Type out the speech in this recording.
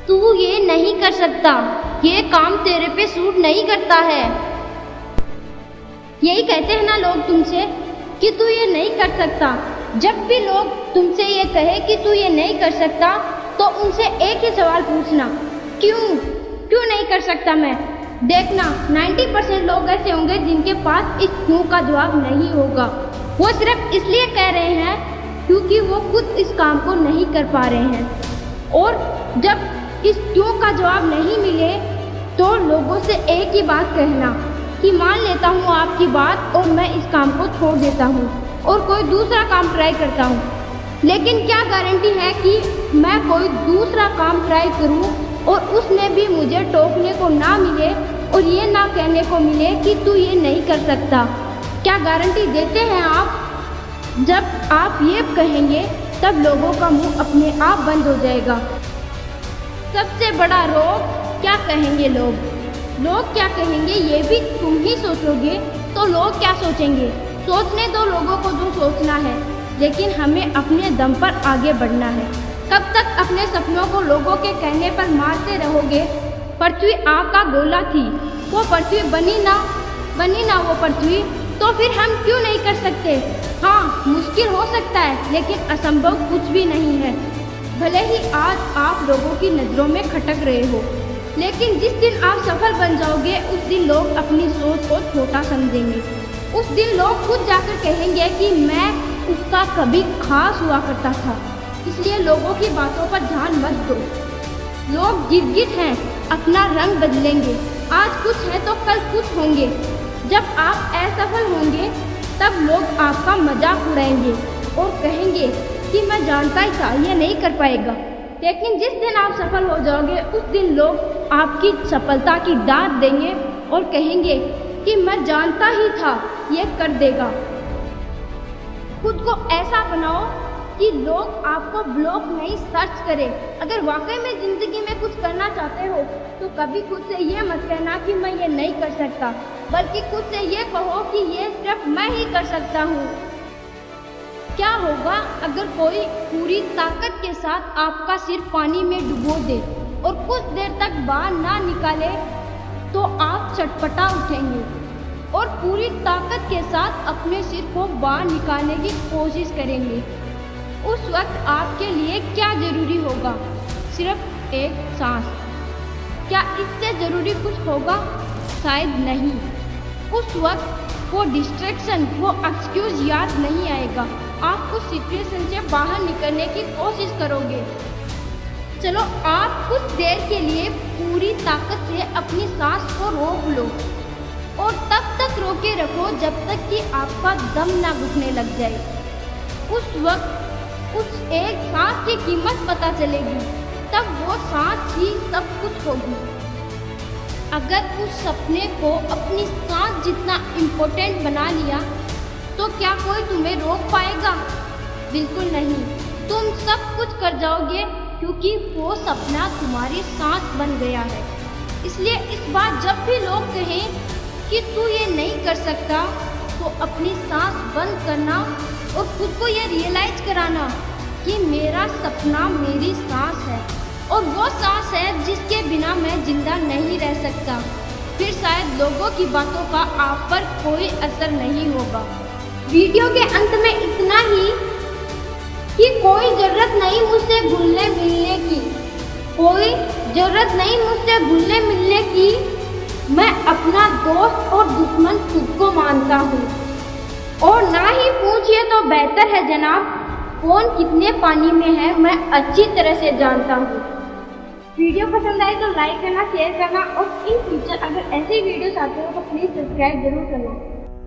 तू ये नहीं कर सकता, ये काम तेरे पे सूट नहीं करता है। यही कहते हैं ना लोग तुमसे कि तू ये नहीं कर सकता। जब भी लोग तुमसे ये कहे कि तू ये नहीं कर सकता, तो उनसे एक ही सवाल पूछना, क्यों नहीं कर सकता मैं। देखना 90% लोग ऐसे होंगे जिनके पास इस क्यों का जवाब नहीं होगा। वो सिर्फ इसलिए कह रहे हैं क्योंकि वो खुद इस काम को नहीं कर पा रहे हैं। और जब इस क्यों का जवाब नहीं मिले तो लोगों से एक ही बात कहना कि मान लेता हूँ आपकी बात और मैं इस काम को छोड़ देता हूँ और कोई दूसरा काम ट्राई करता हूँ। लेकिन क्या गारंटी है कि मैं कोई दूसरा काम ट्राई करूँ और उसमें भी मुझे टोकने को ना मिले और ये ना कहने को मिले कि तू ये नहीं कर सकता। क्या गारंटी देते हैं आप? जब आप ये कहेंगे तब लोगों का मुंह अपने आप बंद हो जाएगा। सबसे बड़ा रोग क्या कहेंगे लोग क्या कहेंगे ये भी तुम ही सोचोगे तो लोग क्या सोचेंगे। सोचने दो लोगों को जो सोचना है, लेकिन हमें अपने दम पर आगे बढ़ना है। कब तक अपने सपनों को लोगों के कहने पर मारते रहोगे? पृथ्वी आग का गोला थी, वो पृथ्वी बनी ना वो पृथ्वी, तो फिर हम क्यों नहीं कर सकते? हाँ, मुश्किल हो सकता है लेकिन असंभव कुछ भी नहीं है। भले ही आज आप लोगों की नज़रों में खटक रहे हो, लेकिन जिस दिन आप सफल बन जाओगे उस दिन लोग अपनी सोच को छोटा समझेंगे। उस दिन लोग खुद जाकर कहेंगे कि मैं उसका कभी खास हुआ करता था। इसलिए लोगों की बातों पर ध्यान मत दो। लोग गिरगिट हैं, अपना रंग बदलेंगे। आज कुछ है तो कल कुछ होंगे। जब आप असफल होंगे तब लोग आपका मजाक उड़ाएंगे और कहेंगे कि मैं जानता ही था ये नहीं कर पाएगा। लेकिन जिस दिन आप सफल हो जाओगे उस दिन लोग आपकी सफलता की दाद देंगे और कहेंगे कि मैं जानता ही था ये कर देगा। खुद को ऐसा बनाओ कि लोग आपको ब्लॉग नहीं सर्च करें। अगर वाकई में ज़िंदगी में कुछ करना चाहते हो तो कभी खुद से ये मत कहना कि मैं ये नहीं कर सकता, बल्कि खुद से ये कहो कि ये सिर्फ मैं ही कर सकता हूँ। क्या होगा अगर कोई पूरी ताकत के साथ आपका सिर पानी में डुबो दे और कुछ देर तक बाहर ना निकाले तो आप चटपटा उठेंगे और पूरी ताकत के साथ अपने सिर को बाहर निकालने की कोशिश करेंगे। उस वक्त आपके लिए क्या जरूरी होगा? सिर्फ एक सांस। क्या इससे ज़रूरी कुछ होगा? शायद नहीं। उस वक्त वो डिस्ट्रैक्शन, वो एक्सक्यूज़ याद नहीं आएगा। आप उस सिचुएशन से बाहर निकलने की कोशिश करोगे। चलो आप कुछ देर के लिए पूरी ताकत से अपनी सांस को रोक लो और तब तक रोके रखो जब तक कि आपका दम ना घुटने लग जाए। उस वक्त उस एक सांस की कीमत पता चलेगी, तब वो सांस ही सब कुछ होगी। अगर उस सपने को अपनी सांस जितना इम्पोर्टेंट बना लिया तो क्या कोई तुम्हें रोक पाएगा? बिल्कुल नहीं। तुम सब कुछ कर जाओगे क्योंकि वो सपना तुम्हारी सांस बन गया है। इसलिए इस बार जब भी लोग कहें कि तू ये नहीं कर सकता तो अपनी सांस बंद करना और खुद को ये रियलाइज कराना कि मेरा सपना मेरी सांस है और वो सांस है जिसके बिना मैं जिंदा नहीं रह सकता। फिर शायद लोगों की बातों का आप पर कोई असर नहीं होगा। वीडियो के अंत में इतना ही कि कोई ज़रूरत नहीं मुझसे घुलने मिलने की, कोई ज़रूरत नहीं मुझसे घुलने मिलने की। मैं अपना दोस्त और दुश्मन खुद को मानता हूँ और ना ही पूछिए तो बेहतर है जनाब, कौन कितने पानी में है मैं अच्छी तरह से जानता हूँ। वीडियो पसंद आए तो लाइक करना, शेयर करना और इन फ्यूचर अगर ऐसे वीडियोस आते हो तो प्लीज़ सब्सक्राइब जरूर करना।